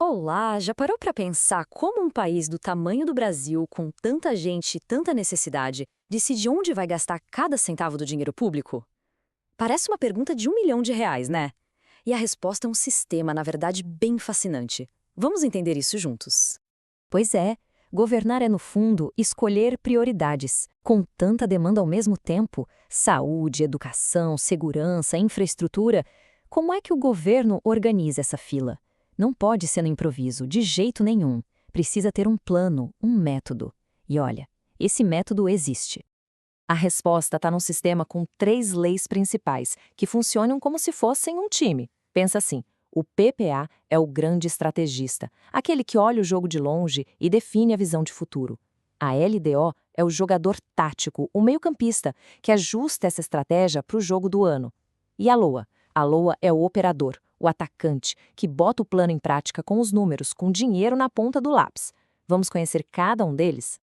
Olá, já parou para pensar como um país do tamanho do Brasil, com tanta gente e tanta necessidade, decide onde vai gastar cada centavo do dinheiro público? Parece uma pergunta de R$ 1 milhão, né? E a resposta é um sistema, na verdade, bem fascinante. Vamos entender isso juntos. Pois é, governar é, no fundo, escolher prioridades. Com tanta demanda ao mesmo tempo, saúde, educação, segurança, infraestrutura, como é que o governo organiza essa fila? Não pode ser no improviso, de jeito nenhum. Precisa ter um plano, um método. E olha, esse método existe. A resposta está num sistema com 3 leis principais, que funcionam como se fossem um time. Pensa assim, o PPA é o grande estrategista, aquele que olha o jogo de longe e define a visão de futuro. A LDO é o jogador tático, o meio-campista, que ajusta essa estratégia para o jogo do ano. E a LOA? A LOA é o operador, o atacante, que bota o plano em prática com os números, com dinheiro na ponta do lápis. Vamos conhecer cada um deles?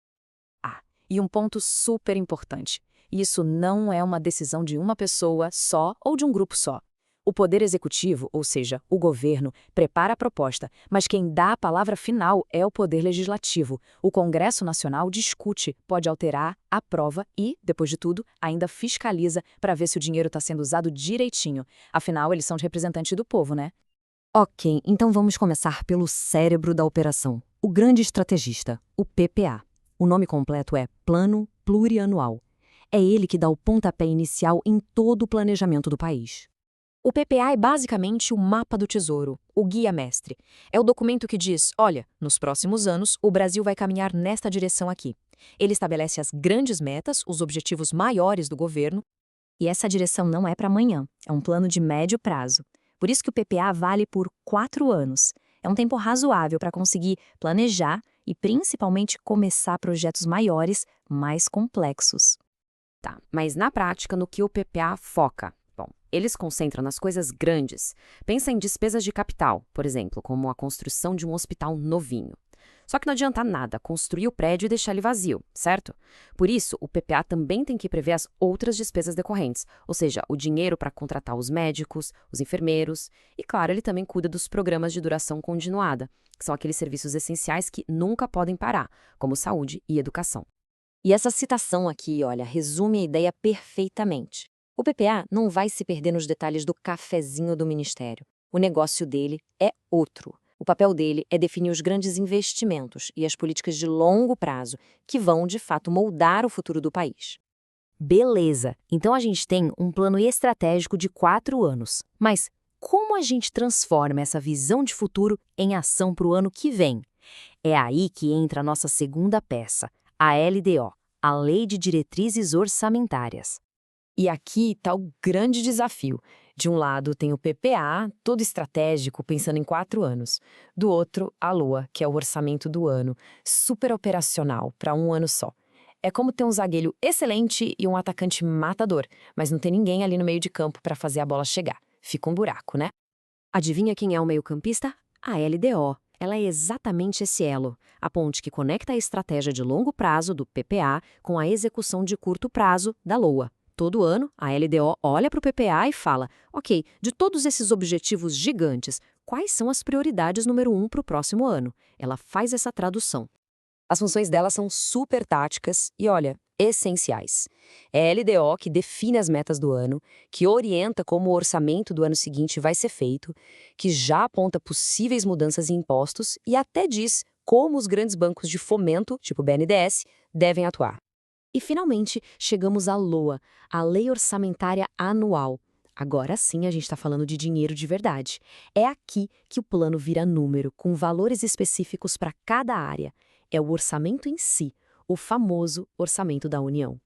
E um ponto super importante: isso não é uma decisão de uma pessoa só ou de um grupo só. O Poder Executivo, ou seja, o governo, prepara a proposta, mas quem dá a palavra final é o Poder Legislativo. O Congresso Nacional discute, pode alterar, aprova e, depois de tudo, ainda fiscaliza para ver se o dinheiro está sendo usado direitinho. Afinal, eles são os representantes do povo, né? Ok, então vamos começar pelo cérebro da operação, o grande estrategista, o PPA. O nome completo é Plano Plurianual. É ele que dá o pontapé inicial em todo o planejamento do país. O PPA é basicamente o mapa do tesouro, o guia-mestre. É o documento que diz, olha, nos próximos anos, o Brasil vai caminhar nesta direção aqui. Ele estabelece as grandes metas, os objetivos maiores do governo. E essa direção não é para amanhã, é um plano de médio prazo. Por isso que o PPA vale por 4 anos. É um tempo razoável para conseguir planejar e, principalmente, começar projetos maiores, mais complexos. Tá, mas na prática, no que o PPA foca? Bom, eles concentram nas coisas grandes. Pensa em despesas de capital, por exemplo, como a construção de um hospital novinho. Só que não adianta nada construir o prédio e deixar ele vazio, certo? Por isso, o PPA também tem que prever as outras despesas decorrentes, ou seja, o dinheiro para contratar os médicos, os enfermeiros, e claro, ele também cuida dos programas de duração continuada, que são aqueles serviços essenciais que nunca podem parar, como saúde e educação. E essa citação aqui, olha, resume a ideia perfeitamente. O PPA não vai se perder nos detalhes do cafezinho do ministério. O negócio dele é outro. O papel dele é definir os grandes investimentos e as políticas de longo prazo que vão, de fato, moldar o futuro do país. Beleza, então a gente tem um plano estratégico de 4 anos. Mas como a gente transforma essa visão de futuro em ação para o ano que vem? É aí que entra a nossa segunda peça, a LDO, a Lei de Diretrizes Orçamentárias. E aqui está o grande desafio. De um lado tem o PPA, todo estratégico, pensando em 4 anos. Do outro, a LOA, que é o orçamento do ano, super operacional, para um ano só. É como ter um zagueiro excelente e um atacante matador, mas não tem ninguém ali no meio de campo para fazer a bola chegar. Fica um buraco, né? Adivinha quem é o meio-campista? A LDO. Ela é exatamente esse elo, a ponte que conecta a estratégia de longo prazo do PPA com a execução de curto prazo da LOA. Todo ano, a LDO olha para o PPA e fala, ok, de todos esses objetivos gigantes, quais são as prioridades número 1 para o próximo ano? Ela faz essa tradução. As funções dela são super táticas e, olha, essenciais. É a LDO que define as metas do ano, que orienta como o orçamento do ano seguinte vai ser feito, que já aponta possíveis mudanças em impostos e até diz como os grandes bancos de fomento, tipo o BNDES, devem atuar. E, finalmente, chegamos à LOA, a Lei Orçamentária Anual. Agora sim a gente está falando de dinheiro de verdade. É aqui que o plano vira número, com valores específicos para cada área. É o orçamento em si, o famoso orçamento da União.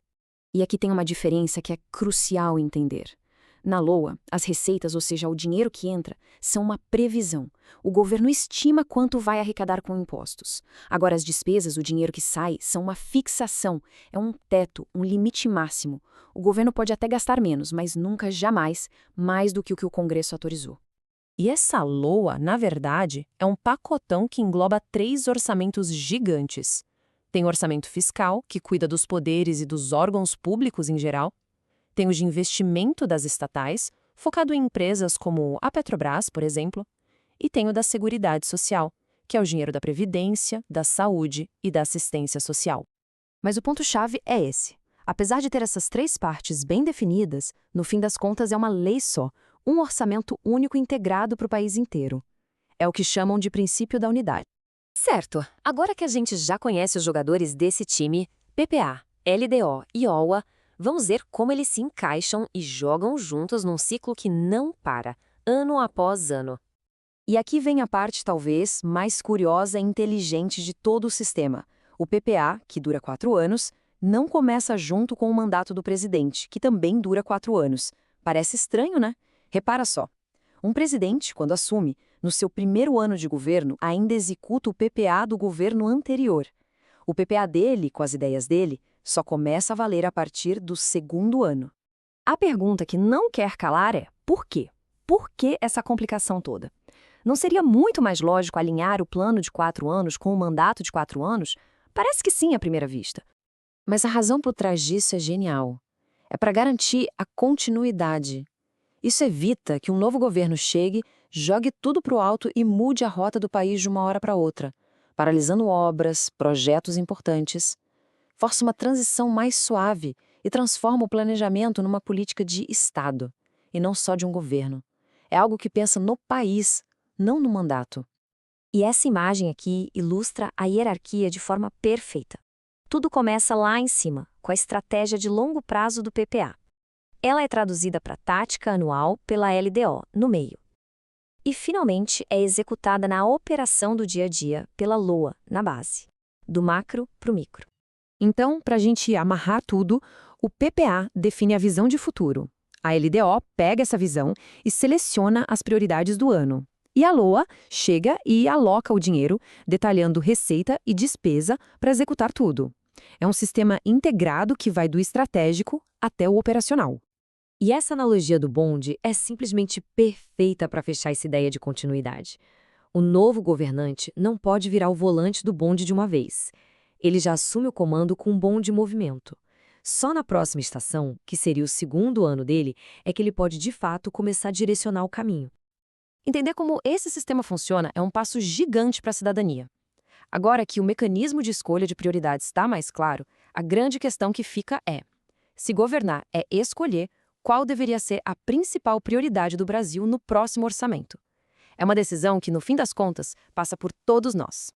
E aqui tem uma diferença que é crucial entender. Na LOA, as receitas, ou seja, o dinheiro que entra, são uma previsão. O governo estima quanto vai arrecadar com impostos. Agora, as despesas, o dinheiro que sai, são uma fixação, é um teto, um limite máximo. O governo pode até gastar menos, mas nunca, jamais, mais do que o Congresso autorizou. E essa LOA, na verdade, é um pacotão que engloba 3 orçamentos gigantes. Tem o orçamento fiscal, que cuida dos poderes e dos órgãos públicos em geral. Tem o de investimento das estatais, focado em empresas como a Petrobras, por exemplo. E tem o da Seguridade Social, que é o dinheiro da Previdência, da Saúde e da Assistência Social. Mas o ponto-chave é esse. Apesar de ter essas três partes bem definidas, no fim das contas é uma lei só, um orçamento único integrado para o país inteiro. É o que chamam de princípio da unidade. Certo, agora que a gente já conhece os jogadores desse time, PPA, LDO e OA, vamos ver como eles se encaixam e jogam juntos num ciclo que não para, ano após ano. E aqui vem a parte talvez mais curiosa e inteligente de todo o sistema. O PPA, que dura 4 anos, não começa junto com o mandato do presidente, que também dura 4 anos. Parece estranho, né? Repara só. Um presidente, quando assume, no seu primeiro ano de governo, ainda executa o PPA do governo anterior. O PPA dele, com as ideias dele, só começa a valer a partir do segundo ano. A pergunta que não quer calar é: por quê? Por que essa complicação toda? Não seria muito mais lógico alinhar o plano de 4 anos com o mandato de 4 anos? Parece que sim à primeira vista. Mas a razão por trás disso é genial. É para garantir a continuidade. Isso evita que um novo governo chegue, jogue tudo para o alto e mude a rota do país de uma hora para outra, paralisando obras, projetos importantes. Força uma transição mais suave e transforma o planejamento numa política de Estado, e não só de um governo. É algo que pensa no país, não no mandato. E essa imagem aqui ilustra a hierarquia de forma perfeita. Tudo começa lá em cima, com a estratégia de longo prazo do PPA. Ela é traduzida para tática anual pela LDO, no meio. E, finalmente, é executada na operação do dia a dia pela LOA, na base. Do macro para o micro. Então, para a gente amarrar tudo, o PPA define a visão de futuro. A LDO pega essa visão e seleciona as prioridades do ano. E a LOA chega e aloca o dinheiro, detalhando receita e despesa para executar tudo. É um sistema integrado que vai do estratégico até o operacional. E essa analogia do bonde é simplesmente perfeita para fechar essa ideia de continuidade. O novo governante não pode virar o volante do bonde de uma vez. Ele já assume o comando com um bonde em movimento. Só na próxima estação, que seria o segundo ano dele, é que ele pode de fato começar a direcionar o caminho. Entender como esse sistema funciona é um passo gigante para a cidadania. Agora que o mecanismo de escolha de prioridades está mais claro, a grande questão que fica é: se governar é escolher qual deveria ser a principal prioridade do Brasil no próximo orçamento. É uma decisão que, no fim das contas, passa por todos nós.